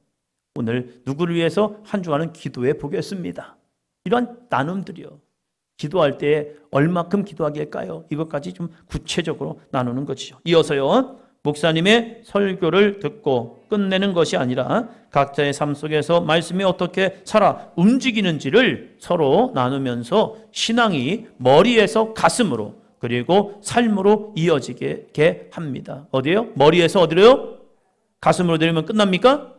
A: 오늘 누구를 위해서 한 주간은 기도해 보겠습니다. 이런 나눔들이요. 기도할 때 얼마큼 기도하게 할까요? 이것까지 좀 구체적으로 나누는 것이죠. 이어서요. 목사님의 설교를 듣고 끝내는 것이 아니라 각자의 삶 속에서 말씀이 어떻게 살아 움직이는지를 서로 나누면서 신앙이 머리에서 가슴으로 그리고 삶으로 이어지게 합니다. 어디요? 머리에서 어디로요? 가슴으로 내리면 끝납니까?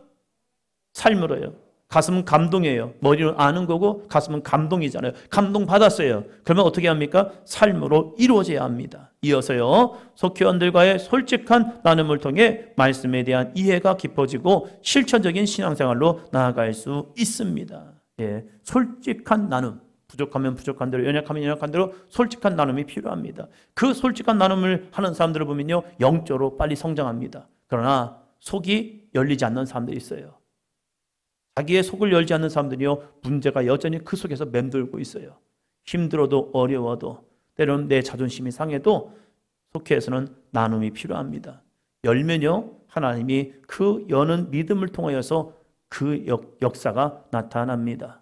A: 삶으로요. 가슴은 감동이에요. 머리는 아는 거고 가슴은 감동이잖아요. 감동 받았어요. 그러면 어떻게 합니까? 삶으로 이루어져야 합니다. 이어서요. 속회원들과의 솔직한 나눔을 통해 말씀에 대한 이해가 깊어지고 실천적인 신앙생활로 나아갈 수 있습니다. 예, 솔직한 나눔. 부족하면 부족한 대로, 연약하면 연약한 대로 솔직한 나눔이 필요합니다. 그 솔직한 나눔을 하는 사람들을 보면요, 영적으로 빨리 성장합니다. 그러나 속이 열리지 않는 사람들이 있어요. 자기의 속을 열지 않는 사람들이요, 문제가 여전히 그 속에서 맴돌고 있어요. 힘들어도 어려워도 때로는 내 자존심이 상해도 속회에서는 나눔이 필요합니다. 열면요, 하나님이 그 여는 믿음을 통하여서 그 역사가 나타납니다.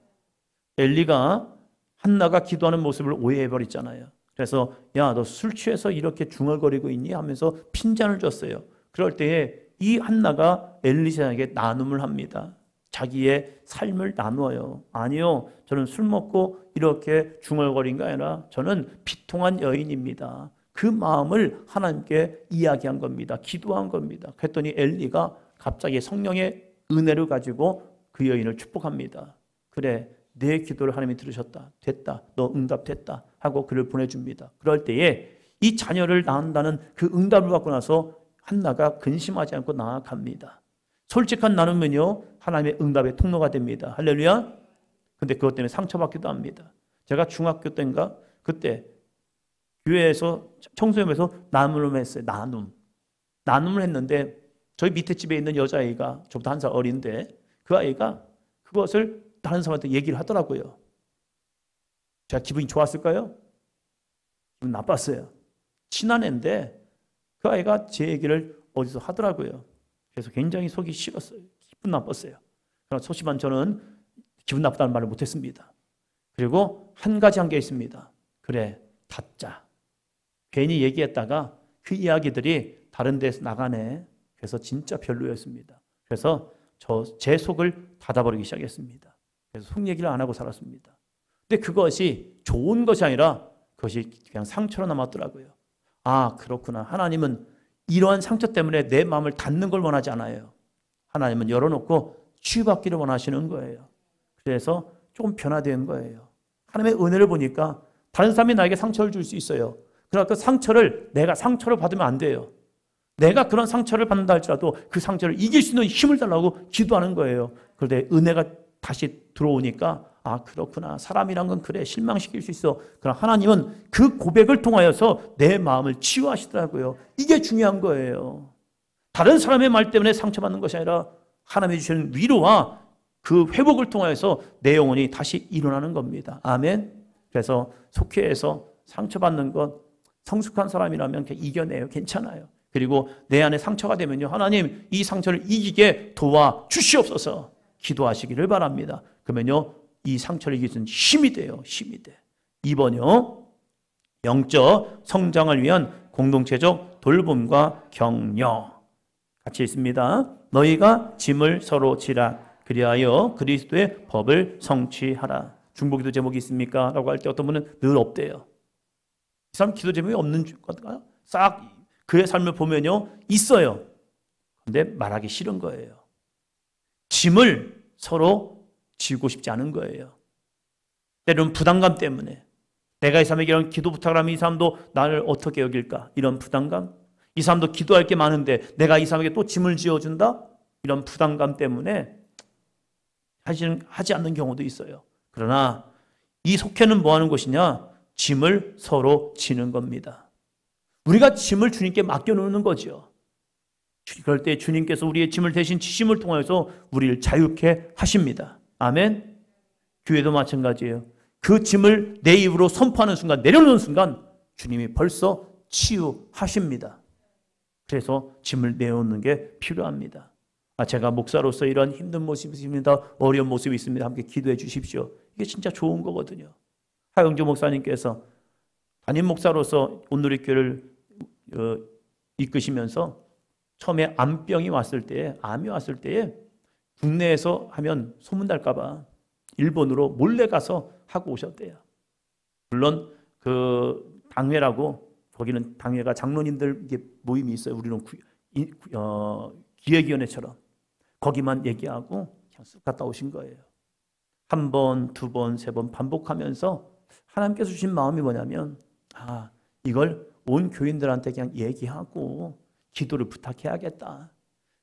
A: 엘리가 한나가 기도하는 모습을 오해해버렸잖아요. 그래서 야, 너 술 취해서 이렇게 중얼거리고 있니? 하면서 핀잔을 줬어요. 그럴 때에 이 한나가 엘리사에게 나눔을 합니다. 자기의 삶을 나누어요. 아니요, 저는 술 먹고 이렇게 중얼거린 게 아니라 저는 비통한 여인입니다. 그 마음을 하나님께 이야기한 겁니다. 기도한 겁니다. 그랬더니 엘리가 갑자기 성령의 은혜를 가지고 그 여인을 축복합니다. 그래, 내 기도를 하나님이 들으셨다. 됐다. 너 응답됐다. 하고 그를 보내줍니다. 그럴 때에 이 자녀를 낳는다는 그 응답을 받고 나서 한나가 근심하지 않고 나아갑니다. 솔직한 나눔은요, 하나님의 응답의 통로가 됩니다. 할렐루야. 근데 그것 때문에 상처받기도 합니다. 제가 중학교 때인가 그때 교회에서 청소년에서 나눔을 했어요. 나눔을 했는데 저희 밑에 집에 있는 여자아이가 저보다 한 살 어린데 그 아이가 그것을 다른 사람한테 얘기를 하더라고요. 제가 기분이 좋았을까요? 기분 나빴어요. 친한 애인데 그 아이가 제 얘기를 어디서 하더라고요. 그래서 굉장히 속이 싫었어요. 기분 나빴어요. 그러나 소심한 저는 기분 나쁘다는 말을 못했습니다. 그리고 한 가지 한 게 있습니다. 그래, 닫자. 괜히 얘기했다가 그 이야기들이 다른 데서 나가네. 그래서 진짜 별로였습니다. 그래서 제 속을 닫아버리기 시작했습니다. 그래서 속 얘기를 안 하고 살았습니다. 근데 그것이 좋은 것이 아니라 그것이 그냥 상처로 남았더라고요. 아, 그렇구나. 하나님은 이러한 상처 때문에 내 마음을 닫는 걸 원하지 않아요. 하나님은 열어놓고 치유받기를 원하시는 거예요. 그래서 조금 변화된 거예요. 하나님의 은혜를 보니까 다른 사람이 나에게 상처를 줄 수 있어요. 그러나 그 상처를 내가 상처를 받으면 안 돼요. 내가 그런 상처를 받는다 할지라도 그 상처를 이길 수 있는 힘을 달라고 기도하는 거예요. 그런데 은혜가 다시 들어오니까 아, 그렇구나. 사람이란 건 그래. 실망시킬 수 있어. 그러나 하나님은 그 고백을 통하여서 내 마음을 치유하시더라고요. 이게 중요한 거예요. 다른 사람의 말 때문에 상처받는 것이 아니라 하나님이 주시는 위로와 그 회복을 통하여서 내 영혼이 다시 일어나는 겁니다. 아멘. 그래서 속회에서 상처받는 것 성숙한 사람이라면 이겨내요. 괜찮아요. 그리고 내 안에 상처가 되면요, 하나님 이 상처를 이기게 도와주시옵소서 기도하시기를 바랍니다. 그러면요, 이 상처를 이길 수 있는 힘이 돼요. 힘이 돼. 2번요. 영적 성장을 위한 공동체적 돌봄과 격려. 같이 있습니다. 너희가 짐을 서로 지라. 그리하여 그리스도의 법을 성취하라. 중보기도 제목이 있습니까? 라고 할 때 어떤 분은 늘 없대요. 이 사람 기도 제목이 없는 건가요? 싹 그의 삶을 보면요, 있어요. 근데 말하기 싫은 거예요. 짐을 서로 지고 싶지 않은 거예요. 때로는 부담감 때문에 내가 이 사람에게 이런 기도 부탁을 하면 이 사람도 나를 어떻게 여길까? 이런 부담감. 이 사람도 기도할 게 많은데 내가 이 사람에게 또 짐을 지어준다? 이런 부담감 때문에 하지 않는 경우도 있어요. 그러나 이 속회는 뭐 하는 것이냐? 짐을 서로 지는 겁니다. 우리가 짐을 주님께 맡겨놓는 거죠. 그럴 때 주님께서 우리의 짐을 대신 지심을 통해서 우리를 자유케 하십니다. 아멘. 교회도 마찬가지예요. 그 짐을 내 입으로 선포하는 순간, 내려놓는 순간 주님이 벌써 치유하십니다. 그래서 짐을 내놓는 게 필요합니다. 제가 목사로서 이런 힘든 모습이 있습니다. 어려운 모습이 있습니다. 함께 기도해 주십시오. 이게 진짜 좋은 거거든요. 하영주 목사님께서 담임 목사로서 온누리교회를 이끄시면서 처음에 암이 왔을 때에 국내에서 하면 소문날까 봐 일본으로 몰래 가서 하고 오셨대요. 물론 그 당회라고, 거기는 당회가 장로님들 모임이 있어요. 우리는 기획위원회처럼 거기만 얘기하고 그냥 쑥 갔다 오신 거예요. 한 번, 두 번, 세 번 반복하면서 하나님께서 주신 마음이 뭐냐면, 이걸 온 교인들한테 그냥 얘기하고 기도를 부탁해야겠다.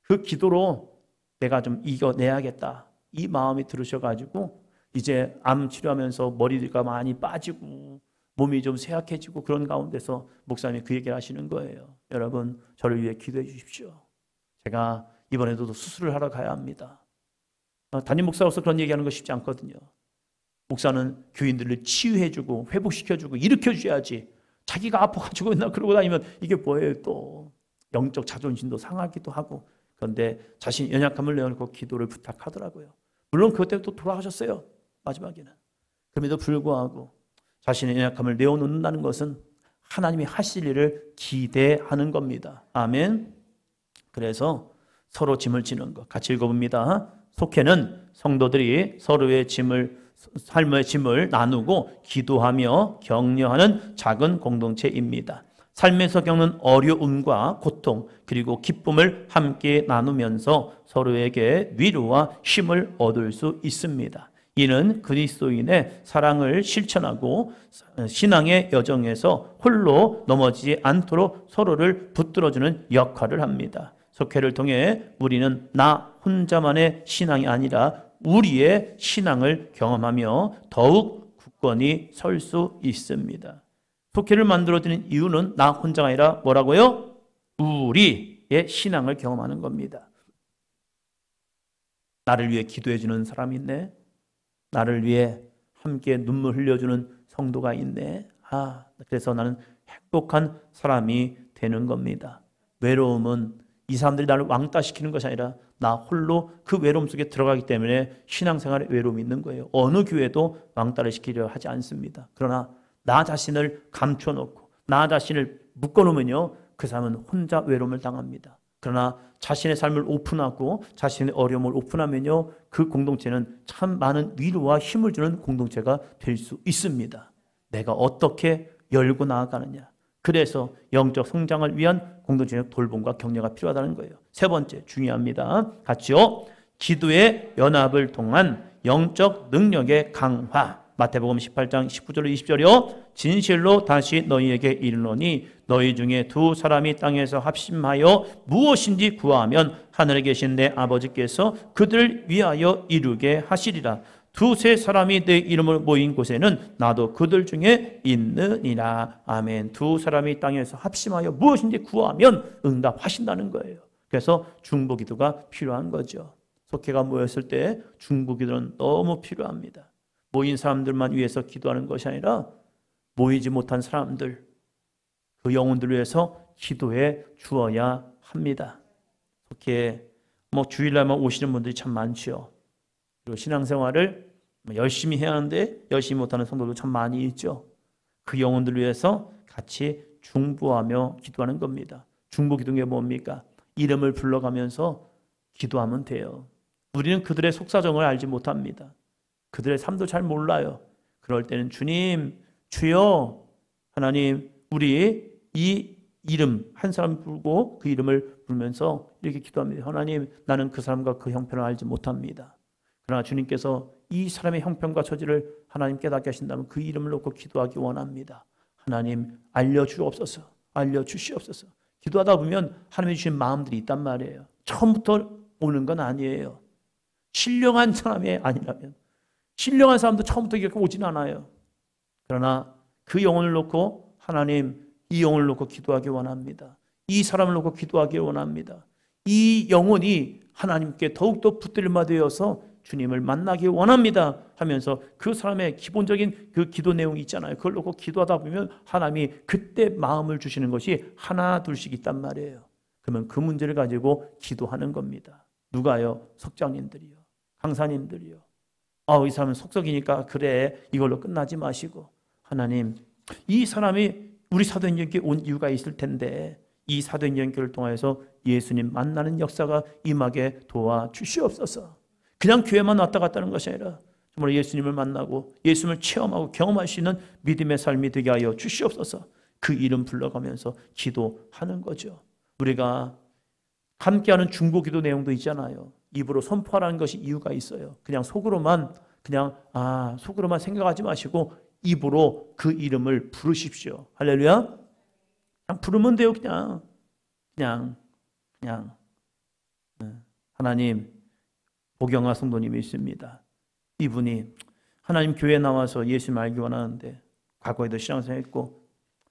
A: 그 기도로 내가 좀 이겨내야겠다. 이 마음이 들으셔가지고 이제 암 치료하면서 머리가 많이 빠지고 몸이 좀 쇠약해지고 그런 가운데서 목사님이 그 얘기를 하시는 거예요. 여러분, 저를 위해 기도해 주십시오. 제가 이번에도 수술을 하러 가야 합니다. 담임 목사로서 그런 얘기하는 거 쉽지 않거든요. 목사는 교인들을 치유해주고 회복시켜주고 일으켜줘야지. 자기가 아파가지고 맨날 그러고 다니면 이게 뭐예요? 또 영적 자존심도 상하기도 하고. 그런데 자신이 연약함을 내어놓고 기도를 부탁하더라고요. 물론 그것 때문에 또 돌아가셨어요. 마지막에는. 그럼에도 불구하고 자신의 연약함을 내어놓는다는 것은 하나님이 하실 일을 기대하는 겁니다. 아멘. 그래서 서로 짐을 지는 것 같이 읽어봅니다. 속회는 성도들이 서로의 삶의 짐을 나누고 기도하며 격려하는 작은 공동체입니다. 삶에서 겪는 어려움과 고통 그리고 기쁨을 함께 나누면서 서로에게 위로와 힘을 얻을 수 있습니다. 이는 그리스도인의 사랑을 실천하고 신앙의 여정에서 홀로 넘어지지 않도록 서로를 붙들어주는 역할을 합니다. 속회를 통해 우리는 나 혼자만의 신앙이 아니라 우리의 신앙을 경험하며 더욱 굳건히 설 수 있습니다. 속회를 만들어지는 이유는 나 혼자가 아니라 뭐라고요? 우리의 신앙을 경험하는 겁니다. 나를 위해 기도해주는 사람이 있네. 나를 위해 함께 눈물 흘려주는 성도가 있네. 그래서 나는 행복한 사람이 되는 겁니다. 외로움은 이 사람들이 나를 왕따시키는 것이 아니라 나 홀로 그 외로움 속에 들어가기 때문에 신앙생활에 외로움이 있는 거예요. 어느 교회도 왕따를 시키려 하지 않습니다. 그러나 나 자신을 감춰놓고 나 자신을 묶어놓으면요, 그 사람은 혼자 외로움을 당합니다. 그러나 자신의 삶을 오픈하고 자신의 어려움을 오픈하면요, 그 공동체는 참 많은 위로와 힘을 주는 공동체가 될 수 있습니다. 내가 어떻게 열고 나아가느냐. 그래서 영적 성장을 위한 공동체적 돌봄과 격려가 필요하다는 거예요. 세 번째, 중요합니다. 같이요. 기도의 연합을 통한 영적 능력의 강화. 마태복음 18장 19절 20절이요. 진실로 다시 너희에게 이르노니 너희 중에 두 사람이 땅에서 합심하여 무엇인지 구하면 하늘에 계신 내 아버지께서 그들을 위하여 이루게 하시리라. 두세 사람이 내 이름을 모인 곳에는 나도 그들 중에 있느니라. 아멘. 두 사람이 땅에서 합심하여 무엇인지 구하면 응답하신다는 거예요. 그래서 중보기도가 필요한 거죠. 속회가 모였을 때 중보기도는 너무 필요합니다. 모인 사람들만 위해서 기도하는 것이 아니라 모이지 못한 사람들, 그 영혼들을 위해서 기도해 주어야 합니다. 속회에 주일날만 오시는 분들이 참 많죠. 그리고 신앙생활을 열심히 해야 하는데 열심히 못하는 성도도 참 많이 있죠. 그 영혼들을 위해서 같이 중보하며 기도하는 겁니다. 중보기도가 뭡니까? 이름을 불러가면서 기도하면 돼요. 우리는 그들의 속사정을 알지 못합니다. 그들의 삶도 잘 몰라요. 그럴 때는 주님, 주여, 하나님, 우리 이 이름 한 사람 부르고 그 이름을 부르면서 이렇게 기도합니다. 하나님, 나는 그 사람과 그 형편을 알지 못합니다. 그러나 주님께서 이 사람의 형편과 처지를 하나님 깨닫게 하신다면 그 이름을 놓고 기도하기 원합니다. 하나님, 알려주옵소서. 알려주시옵소서. 기도하다 보면 하나님이 주신 마음들이 있단 말이에요. 처음부터 오는 건 아니에요. 신령한 사람이 아니라면, 신령한 사람도 처음부터 이렇게 오진 않아요. 그러나 그 영혼을 놓고 하나님, 이 영혼을 놓고 기도하기 원합니다. 이 사람을 놓고 기도하기 원합니다. 이 영혼이 하나님께 더욱더 붙들림마 되어서 주님을 만나기 원합니다 하면서 그 사람의 기본적인 그 기도 내용이 있잖아요. 그걸 놓고 기도하다 보면 하나님이 그때 마음을 주시는 것이 하나 둘씩 있단 말이에요. 그러면 그 문제를 가지고 기도하는 겁니다. 누가요? 속장님들이요. 강사님들이요. 이 사람은 속썩이니까 그래, 이걸로 끝나지 마시고 하나님, 이 사람이 우리 사도행전교회 온 이유가 있을 텐데 이 사도행전교회를 통해서 예수님 만나는 역사가 임하게 도와주시옵소서. 그냥 교회만 왔다 갔다 하는 것이 아니라 정말 예수님을 만나고 예수님을 체험하고 경험할 수 있는 믿음의 삶이 되게 하여 주시옵소서. 그 이름 불러가면서 기도하는 거죠. 우리가 함께하는 중보기도 내용도 있잖아요. 입으로 선포하라는 것이 이유가 있어요. 그냥 속으로만 속으로만 생각하지 마시고 입으로 그 이름을 부르십시오. 할렐루야. 그냥 부르면 돼요. 그냥 하나님, 보경아 성도님이 있습니다. 이분이 하나님 교회에 나와서 예수님 알기 원하는데 과거에도 신앙생활했고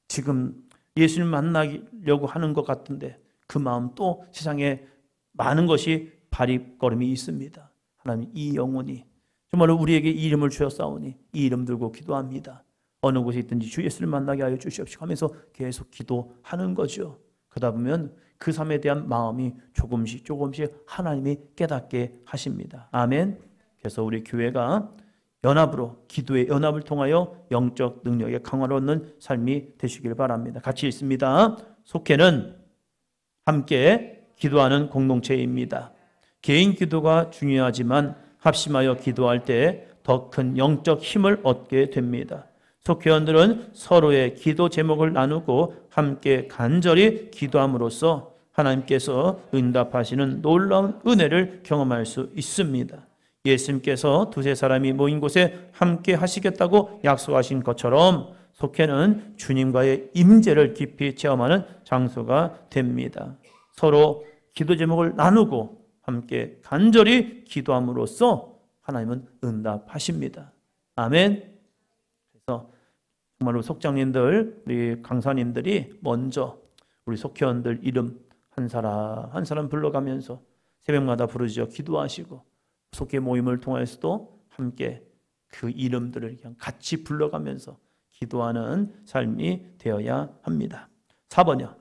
A: 지금 예수님 만나려고 하는 것 같은데 그 마음 또 세상에 많은 것이 바리걸음이 있습니다. 하나님, 이 영혼이 정말로 우리에게 이 이름을 주셨사오니 이 이름 들고 기도합니다. 어느 곳에 있든지 주 예수를 만나게 하여 주시옵시고 하면서 계속 기도하는 거죠. 그러다 보면 그 삶에 대한 마음이 조금씩 하나님이 깨닫게 하십니다. 아멘. 그래서 우리 교회가 연합으로, 기도의 연합을 통하여 영적 능력의 강화를 얻는 삶이 되시길 바랍니다. 같이 읽습니다. 속회는 함께 기도하는 공동체입니다. 개인 기도가 중요하지만 합심하여 기도할 때 더 큰 영적 힘을 얻게 됩니다. 속회원들은 서로의 기도 제목을 나누고 함께 간절히 기도함으로써 하나님께서 응답하시는 놀라운 은혜를 경험할 수 있습니다. 예수님께서 두세 사람이 모인 곳에 함께 하시겠다고 약속하신 것처럼 속회는 주님과의 임재를 깊이 체험하는 장소가 됩니다. 서로 기도 제목을 나누고 함께 간절히 기도함으로써 하나님은 응답하십니다. 아멘. 그래서 정말로 속장님들, 우리 강사님들이 먼저 우리 속회원들 이름 한 사람 한 사람 불러가면서 새벽마다 부르짖어 기도하시고 속회 모임을 통해서도 함께 그 이름들을 그냥 같이 불러가면서 기도하는 삶이 되어야 합니다. 4번이요.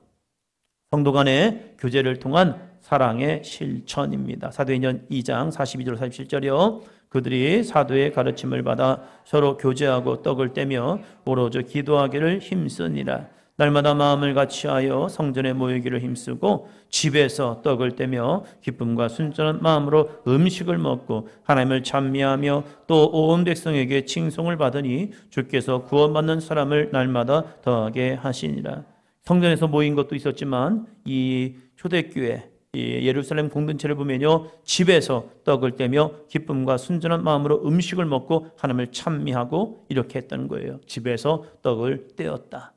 A: 성도 간의 교제를 통한 사랑의 실천입니다. 사도행전 2장 42절 47절이요. 그들이 사도의 가르침을 받아 서로 교제하고 떡을 떼며 오로지 기도하기를 힘쓰니라. 날마다 마음을 같이하여 성전에 모이기를 힘쓰고 집에서 떡을 떼며 기쁨과 순전한 마음으로 음식을 먹고 하나님을 찬미하며 또 온 백성에게 칭송을 받으니 주께서 구원받는 사람을 날마다 더하게 하시니라. 성전에서 모인 것도 있었지만 이 초대교회 예루살렘 공동체를 보면요, 집에서 떡을 떼며 기쁨과 순전한 마음으로 음식을 먹고 하나님을 찬미하고 이렇게 했다는 거예요. 집에서 떡을 떼었다.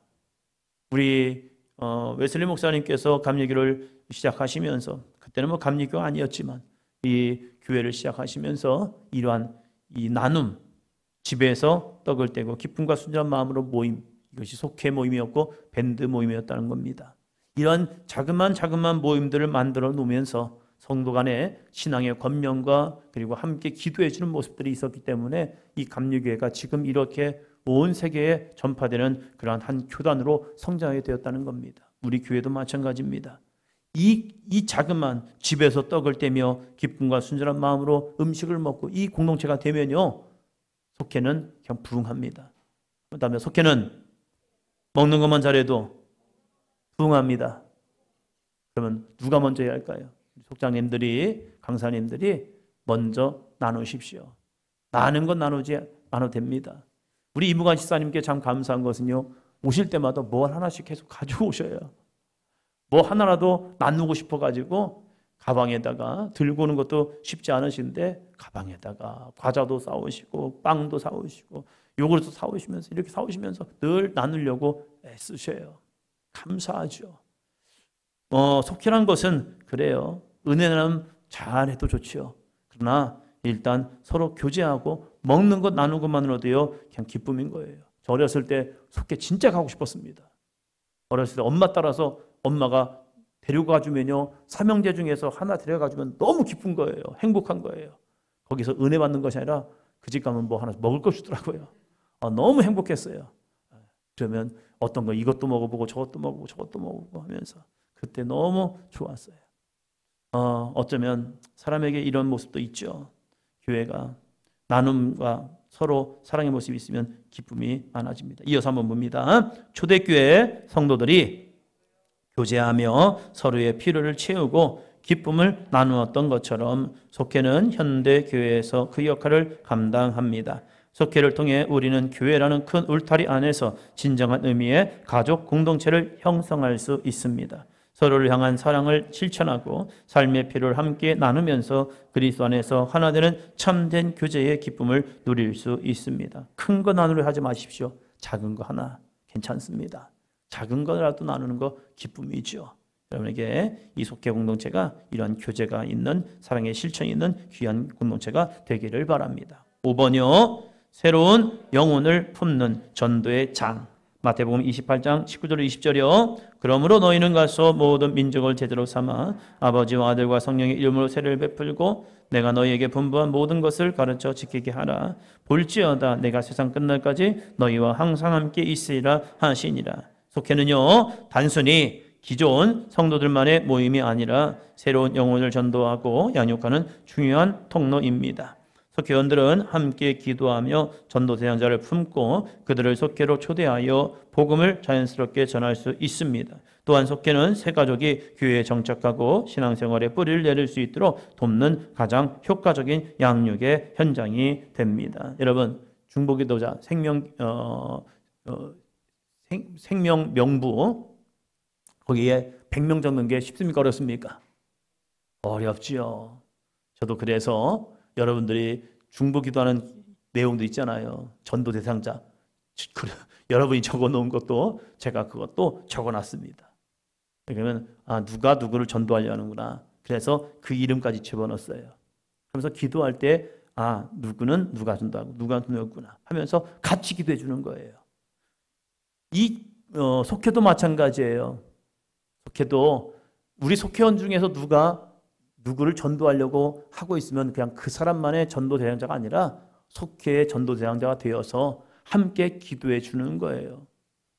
A: 우리 웨슬리 목사님께서 감리교를 시작하시면서 그때는 감리교가 아니었지만 이 교회를 시작하시면서 이러한 이 나눔, 집에서 떡을 떼고 기쁨과 순전한 마음으로 모임, 이것이 속회 모임이었고 밴드 모임이었다는 겁니다. 이런 자그마한 모임들을 만들어 놓으면서 성도 간의 신앙의 권면과 그리고 함께 기도해 주는 모습들이 있었기 때문에 이 감리교회가 지금 이렇게 온 세계에 전파되는 그러한 한 교단으로 성장하게 되었다는 겁니다. 우리 교회도 마찬가지입니다. 이 자그마한 집에서 떡을 떼며 기쁨과 순전한 마음으로 음식을 먹고 이 공동체가 되면요, 속회는 그냥 부흥합니다. 그다음에 속회는 먹는 것만 잘해도 부흥합니다. 그러면 누가 먼저 해야 할까요? 속장님들이, 강사님들이 먼저 나누십시오. 많은 건 나눠도 됩니다. 우리 이무관 집사님께 참 감사한 것은요, 오실 때마다 뭘 하나씩 계속 가지고 오셔요. 뭐 하나라도 나누고 싶어가지고 가방에다가 들고 오는 것도 쉽지 않으신데 가방에다가 과자도 사오시고 빵도 사오시고 요구르트도 사오시면서 이렇게 사오시면서 늘 나누려고 애쓰셔요. 감사하죠. 속회란 것은 그래요. 은혜는 잘해도 좋지요. 그러나 일단 서로 교제하고 먹는 것 나누는 것만으로도요 그냥 기쁨인 거예요. 저 어렸을 때 속회 진짜 가고 싶었습니다. 어렸을 때 엄마 따라서 엄마가 데려가 주면요 삼형제 중에서 하나 데려가 주면 너무 기쁜 거예요. 행복한 거예요. 거기서 은혜 받는 것이 아니라 그 집 가면 뭐 하나 먹을 거 주더라고요. 너무 행복했어요. 그러면 어떤 거 이것도 먹어보고 저것도 먹어보고 저것도 먹어보고 하면서 그때 너무 좋았어요. 어쩌면 사람에게 이런 모습도 있죠. 교회가 나눔과 서로 사랑의 모습이 있으면 기쁨이 많아집니다. 이어서 한번 봅니다. 초대교회 성도들이 교제하며 서로의 필요를 채우고 기쁨을 나누었던 것처럼 속회는 현대 교회에서 그 역할을 감당합니다. 속회를 통해 우리는 교회라는 큰 울타리 안에서 진정한 의미의 가족 공동체를 형성할 수 있습니다. 서로를 향한 사랑을 실천하고 삶의 필요를 함께 나누면서 그리스도 안에서 하나 되는 참된 교제의 기쁨을 누릴 수 있습니다. 큰 거 나누려 하지 마십시오. 작은 거 하나 괜찮습니다. 작은 거라도 나누는 거 기쁨이죠. 여러분에게 이 속회 공동체가 이런 교제가 있는 사랑의 실천이 있는 귀한 공동체가 되기를 바랍니다. 5번이요. 새로운 영혼을 품는 전도의 장. 마태복음 28장 19절 20절이요. 그러므로 너희는 가서 모든 민족을 제자로 삼아 아버지와 아들과 성령의 이름으로 세례를 베풀고 내가 너희에게 분부한 모든 것을 가르쳐 지키게 하라. 볼지어다 내가 세상 끝날까지 너희와 항상 함께 있으리라 하시니라. 속회는요 단순히 기존 성도들만의 모임이 아니라 새로운 영혼을 전도하고 양육하는 중요한 통로입니다. 속회원들은 함께 기도하며 전도 대상자를 품고 그들을 속회로 초대하여 복음을 자연스럽게 전할 수 있습니다. 또한 속회는 새 가족이 교회에 정착하고 신앙생활에 뿌리를 내릴 수 있도록 돕는 가장 효과적인 양육의 현장이 됩니다. 여러분 중보기도자 생명명부 거기에 100명 적는 게 쉽습니까? 어렵습니까? 어렵지요. 저도 그래서 여러분들이 중보기도하는 내용도 있잖아요. 전도 대상자. 여러분이 적어놓은 것도 제가 그것도 적어놨습니다. 그러면 누가 누구를 전도하려는구나. 그래서 그 이름까지 집어넣었어요. 그러면서 기도할 때 누구는 누가 전도하고 누가 누구구나 하면서 같이 기도해 주는 거예요. 이 속회도 마찬가지예요. 속회도 우리 속회원 중에서 누가 누구를 전도하려고 하고 있으면 그냥 그 사람만의 전도 대상자가 아니라 속회의 전도 대상자가 되어서 함께 기도해 주는 거예요.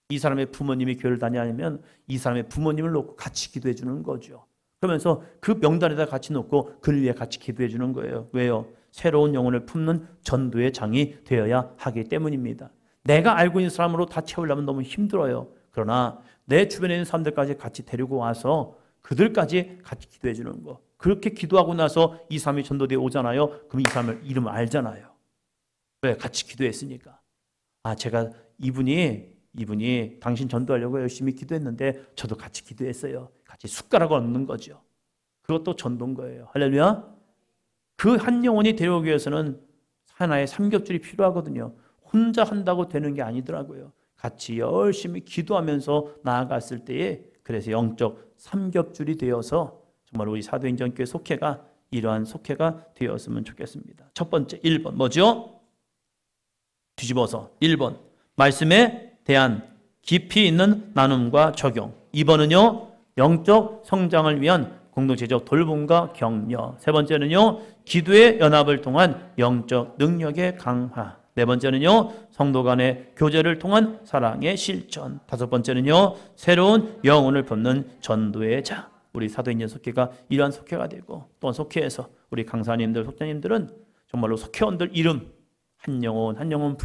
A: 이 사람의 부모님이 교회를 다니면 이 사람의 부모님을 놓고 같이 기도해 주는 거죠. 그러면서 그 명단에다 같이 놓고 그를 위해 같이 기도해 주는 거예요. 왜요? 새로운 영혼을 품는 전도의 장이 되어야 하기 때문입니다. 내가 알고 있는 사람으로 다 채우려면 너무 힘들어요. 그러나 내 주변에 있는 사람들까지 같이 데리고 와서 그들까지 같이 기도해 주는 거. 그렇게 기도하고 나서 이 사람이 전도대에 오잖아요. 그럼 이 사람을 이름을 알잖아요. 왜? 같이 기도했으니까. 제가 이분이 당신 전도하려고 열심히 기도했는데 저도 같이 기도했어요. 같이 숟가락을 얹는 거죠. 그것도 전도인 거예요. 할렐루야. 그 한 영혼이 데려오기 위해서는 하나의 삼겹줄이 필요하거든요. 혼자 한다고 되는 게 아니더라고요. 같이 열심히 기도하면서 나아갔을 때에 그래서 영적 삼겹줄이 되어서 정말 우리 사도행전교회 속회가 이러한 속회가 되었으면 좋겠습니다. 첫 번째 1번 뭐죠? 뒤집어서 1번 말씀에 대한 깊이 있는 나눔과 적용. 2번은요 영적 성장을 위한 공동체적 돌봄과 격려. 세 번째는요 기도의 연합을 통한 영적 능력의 강화. 네 번째는요 성도 간의 교제를 통한 사랑의 실천. 다섯 번째는요 새로운 영혼을 품는 전도의 장. 우리 사도행전 속회가 이러한 속회가 되고 또 속회에서 우리 강사님들 속장님들은 정말로 속회원들 이름 한 영혼 한 영혼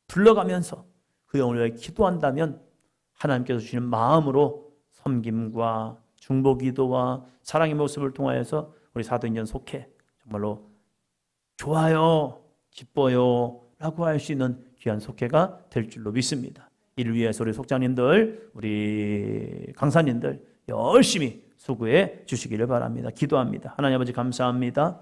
A: 불러가면서 그 영혼을 위해 기도한다면 하나님께서 주시는 마음으로 섬김과 중보기도와 사랑의 모습을 통하여서 우리 사도행전 속회 정말로 좋아요 기뻐요 라고 할 수 있는 귀한 속회가 될 줄로 믿습니다. 이를 위해서 우리 속장님들 우리 강사님들 열심히 수고해 주시기를 바랍니다. 기도합니다. 하나님 아버지 감사합니다.